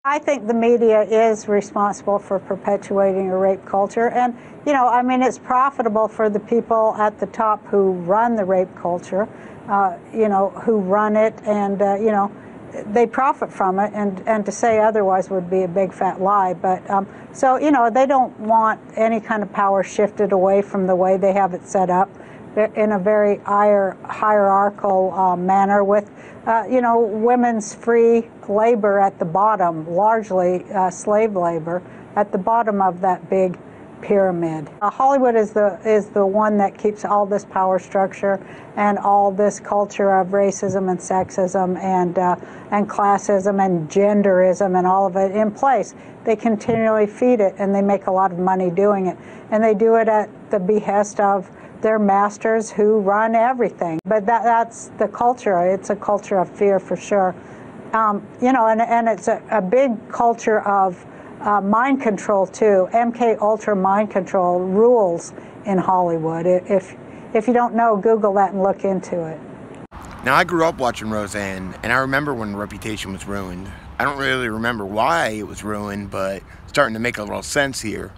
I think the media is responsible for perpetuating a rape culture. And, you know, I mean, it's profitable for the people at the top who run the rape culture, you know, who run it, and, you know, they profit from it, and to say otherwise would be a big fat lie. But so, you know, they don't want any kind of power shifted away from the way they have it set up in a very hierarchical manner with, you know, women's free labor at the bottom, largely slave labor, at the bottom of that big pyramid. Hollywood is the one that keeps all this power structure and all this culture of racism and sexism and classism and genderism and all of it in place. They continually feed it, and they make a lot of money doing it. And they do it at the behest of their masters who run everything. But that's the culture. It's a culture of fear for sure. You know, and it's a big culture of mind control too. MK Ultra mind control rules in Hollywood. If you don't know, Google that and look into it. Now, I grew up watching Roseanne, and I remember when Reputation was ruined. I don't really remember why it was ruined, but it's starting to make a little sense here.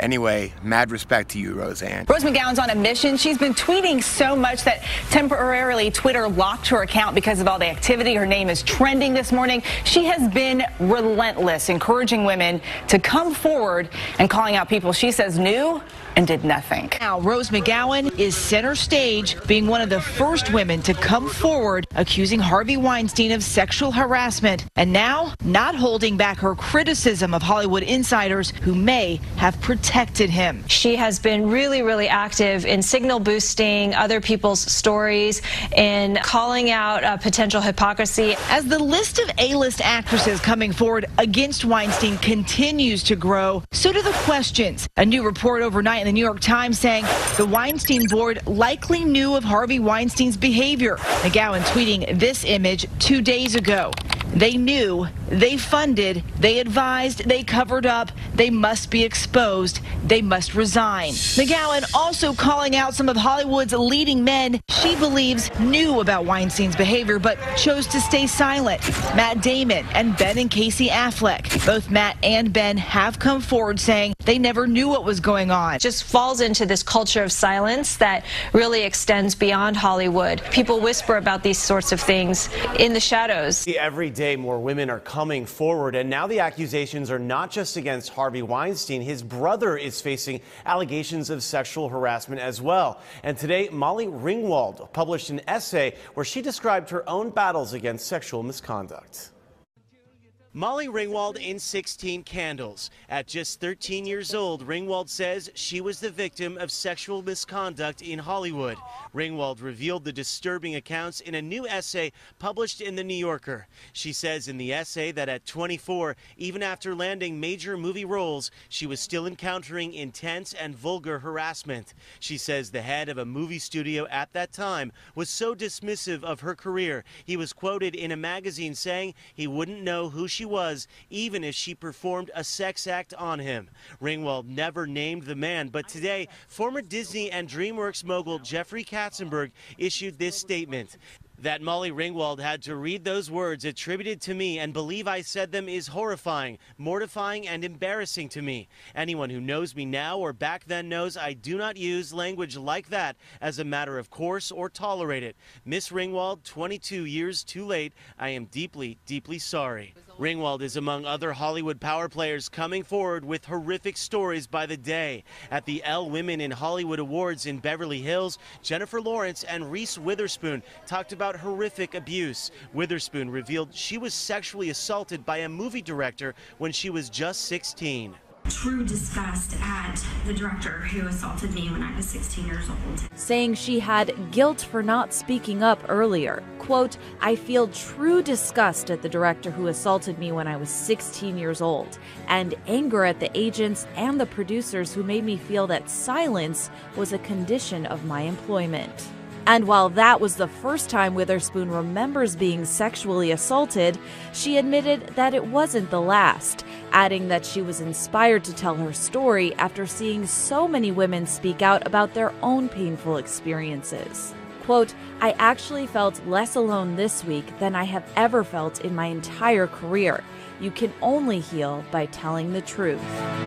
Anyway, mad respect to you, Roseanne. Rose McGowan's on a mission. She's been tweeting so much that temporarily Twitter locked her account because of all the activity. Her name is trending this morning. She has been relentless, encouraging women to come forward and calling out people she says knew and did nothing. Now, Rose McGowan is center stage, being one of the first women to come forward accusing Harvey Weinstein of sexual harassment, and now not holding back her criticism of Hollywood insiders who may have protected him. She has been really active in signal boosting other people's stories and calling out potential hypocrisy. As the list of A-list actresses coming forward against Weinstein continues to grow, so do the questions. A new report overnight in the New York Times saying the Weinstein board likely knew of Harvey Weinstein's behavior. McGowan tweeting this image 2 days ago. They knew, they funded, they advised, they covered up, they must be exposed, they must resign. McGowan also calling out some of Hollywood's leading men she believes knew about Weinstein's behavior but chose to stay silent. Matt Damon and Ben and Casey Affleck. Both Matt and Ben have come forward saying they never knew what was going on. Just falls into this culture of silence that really extends beyond Hollywood. People whisper about these sorts of things in the shadows. Every day more women are coming forward, and now the accusations are not just against Harvey Weinstein. His brother is facing allegations of sexual harassment as well. And today, Molly Ringwald published an essay where she described her own battles against sexual misconduct. Molly Ringwald in 16 Candles. At just 13 years old, Ringwald says she was the victim of sexual misconduct in Hollywood. Ringwald revealed the disturbing accounts in a new essay published in The New Yorker. She says in the essay that at 24, even after landing major movie roles, she was still encountering intense and vulgar harassment. She says the head of a movie studio at that time was so dismissive of her career, he was quoted in a magazine saying he wouldn't know who she was even if she performed a sex act on him. Ringwald never named the man, but today former Disney and DreamWorks mogul Jeffrey Katzenberg issued this statement. That Molly Ringwald had to read those words attributed to me and believe I said them is horrifying, mortifying, and embarrassing to me. Anyone who knows me now or back then knows I do not use language like that as a matter of course or tolerate it. Miss Ringwald, 22 years too late. I am deeply sorry. Ringwald is among other Hollywood power players coming forward with horrific stories by the day. At the Elle Women in Hollywood Awards in Beverly Hills, Jennifer Lawrence and Reese Witherspoon talked about horrific abuse. Witherspoon revealed she was sexually assaulted by a movie director when she was just 16. True disgust at the director who assaulted me when I was 16 years old. Saying she had guilt for not speaking up earlier. Quote, I feel true disgust at the director who assaulted me when I was 16 years old, and anger at the agents and the producers who made me feel that silence was a condition of my employment. And while that was the first time Witherspoon remembers being sexually assaulted, she admitted that it wasn't the last, adding that she was inspired to tell her story after seeing so many women speak out about their own painful experiences. Quote, I actually felt less alone this week than I have ever felt in my entire career. You can only heal by telling the truth.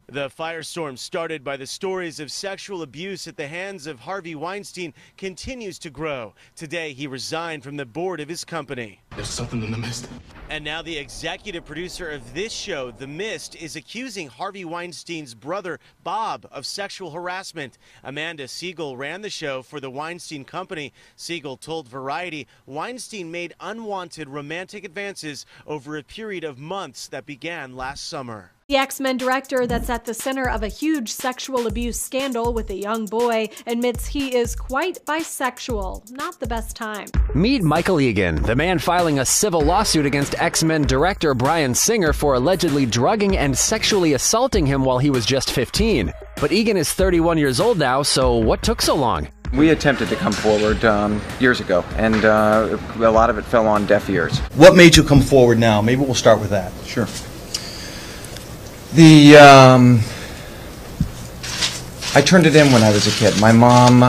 The firestorm started by the stories of sexual abuse at the hands of Harvey Weinstein continues to grow. Today, he resigned from the board of his company. There's something in the mist. And now the executive producer of this show, The Mist, is accusing Harvey Weinstein's brother, Bob, of sexual harassment. Amanda Siegel ran the show for the Weinstein Company. Siegel told Variety Weinstein made unwanted romantic advances over a period of months that began last summer. The X-Men director that's at the center of a huge sexual abuse scandal with a young boy admits he is quite bisexual. Not the best time. Meet Michael Egan, the man filing a civil lawsuit against X-Men director Bryan Singer for allegedly drugging and sexually assaulting him while he was just 15. But Egan is 31 years old now, so what took so long? We attempted to come forward years ago, and a lot of it fell on deaf ears. What made you come forward now? Maybe we'll start with that. Sure. I turned it in when I was a kid. My mom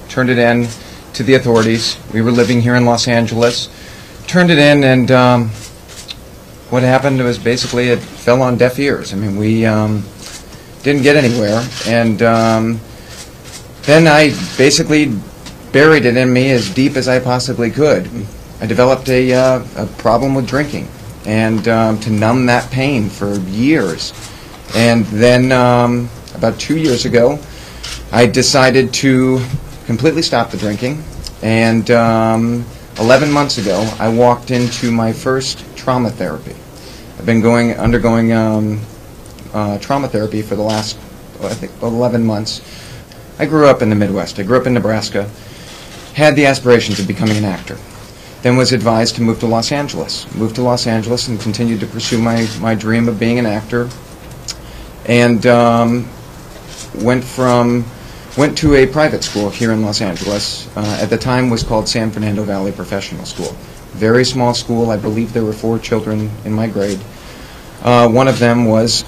turned it in to the authorities. We were living here in Los Angeles. Turned it in, and what happened was basically it fell on deaf ears. I mean, we didn't get anywhere, and then I basically buried it in me as deep as I possibly could. I developed a problem with drinking, and to numb that pain for years. And then about 2 years ago, I decided to completely stop the drinking, and 11 months ago, I walked into my first trauma therapy. I've been undergoing trauma therapy for the last, I think, 11 months. I grew up in the Midwest. I grew up in Nebraska, had the aspirations of becoming an actor. Then was advised to move to Los Angeles. Moved to Los Angeles and continued to pursue my dream of being an actor. And went to a private school here in Los Angeles. At the time was called San Fernando Valley Professional School. Very small school. I believe there were 4 children in my grade. One of them was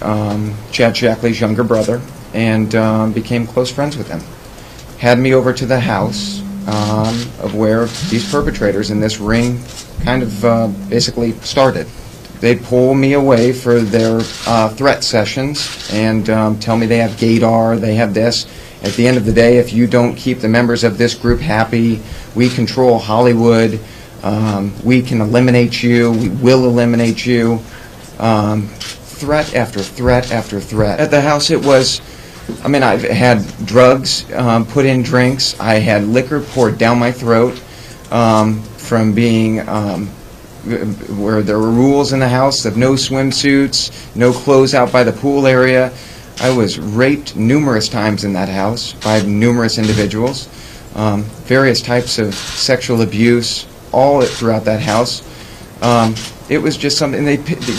Chad Shackley's younger brother, and became close friends with him. Had me over to the house of where these perpetrators in this ring kind of basically started. They pull me away for their threat sessions and tell me they have gaydar, they have this. At the end of the day, if you don't keep the members of this group happy, we control Hollywood, we can eliminate you, we will eliminate you. Threat after threat after threat. At the house it was, I mean, I've had drugs put in drinks, I had liquor poured down my throat from being where there were rules in the house of no swimsuits, no clothes out by the pool area. I was raped numerous times in that house by numerous individuals, various types of sexual abuse, all throughout that house. It was just something,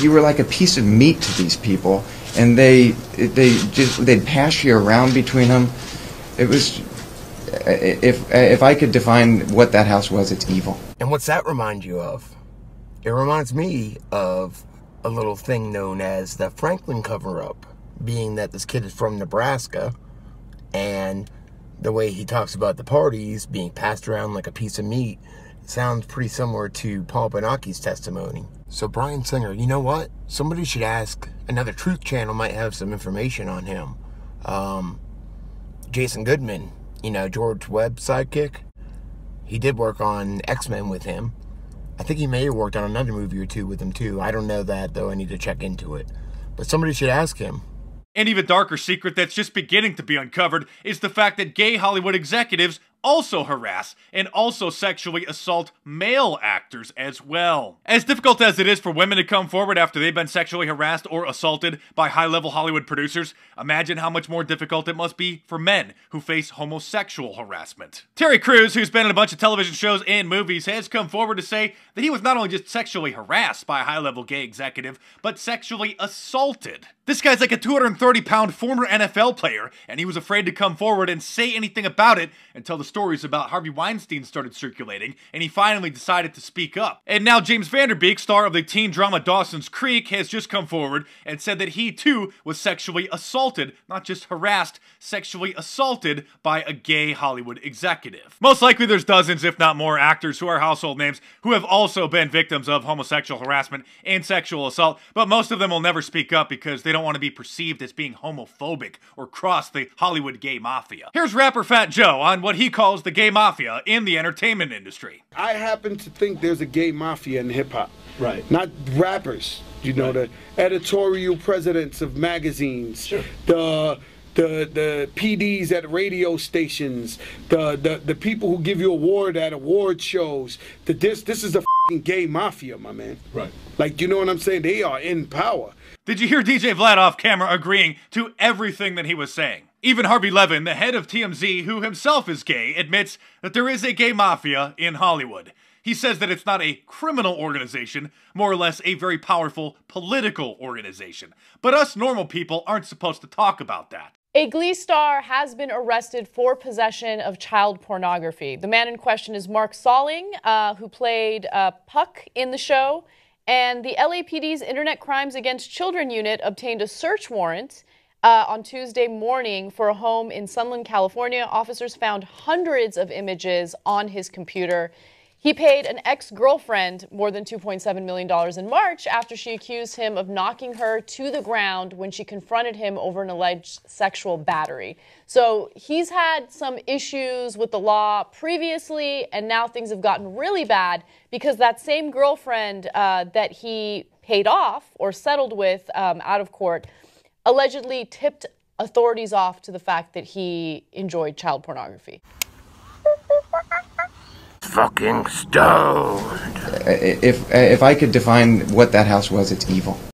you were like a piece of meat to these people, and they'd pass you around between them. It was, if I could define what that house was, it's evil. And what's that remind you of? It reminds me of a little thing known as the Franklin cover-up, being that this kid is from Nebraska, and the way he talks about the parties being passed around like a piece of meat sounds pretty similar to Paul Benaki's testimony. So Bryan Singer, you know what? Somebody should ask. Another Truth channel might have some information on him. Jason Goodman, you know, George Webb's sidekick, he did work on X-Men with him. I think he may have worked on another movie or two with him too. I don't know that, though. I need to check into it. But somebody should ask him. An even darker secret that's just beginning to be uncovered is the fact that gay Hollywood executives also harass and also sexually assault male actors as well. As difficult as it is for women to come forward after they've been sexually harassed or assaulted by high-level Hollywood producers, imagine how much more difficult it must be for men who face homosexual harassment. Terry Crews, who's been in a bunch of television shows and movies, has come forward to say that he was not only just sexually harassed by a high-level gay executive, but sexually assaulted. This guy's like a 230-pound former NFL player, and he was afraid to come forward and say anything about it until the stories about Harvey Weinstein started circulating, and he finally decided to speak up. And now James Van Der Beek, star of the teen drama Dawson's Creek, has just come forward and said that he too was sexually assaulted, not just harassed, sexually assaulted by a gay Hollywood executive. Most likely there's dozens, if not more, actors who are household names who have also been victims of homosexual harassment and sexual assault, but most of them will never speak up because they don't want to be perceived as being homophobic or cross the Hollywood gay mafia. Here's rapper Fat Joe on what he calls the gay mafia in the entertainment industry. I happen to think there's a gay mafia in hip-hop. Right. Not rappers, you know, the editorial presidents of magazines, sure. the PDs at radio stations, the people who give you award at award shows. This is the f***ing gay mafia, my man. Right. Like, you know what I'm saying? They are in power. Did you hear DJ Vlad off camera agreeing to everything that he was saying? Even Harvey Levin, the head of TMZ, who himself is gay, admits that there is a gay mafia in Hollywood. He says that it's not a criminal organization, more or less a very powerful political organization. But us normal people aren't supposed to talk about that. A Glee star has been arrested for possession of child pornography. The man in question is Mark Salling, who played Puck in the show. And the LAPD's Internet Crimes Against Children unit obtained a search warrant on Tuesday morning for a home in Sunland, California. Officers found hundreds of images on his computer. He paid an ex-girlfriend more than $2.7 million in March after she accused him of knocking her to the ground when she confronted him over an alleged sexual battery. So he's had some issues with the law previously, and now things have gotten really bad because that same girlfriend that he paid off or settled with out of court allegedly tipped authorities off to the fact that he enjoyed child pornography. Fucking stoned. If I could define what that house was, it's evil.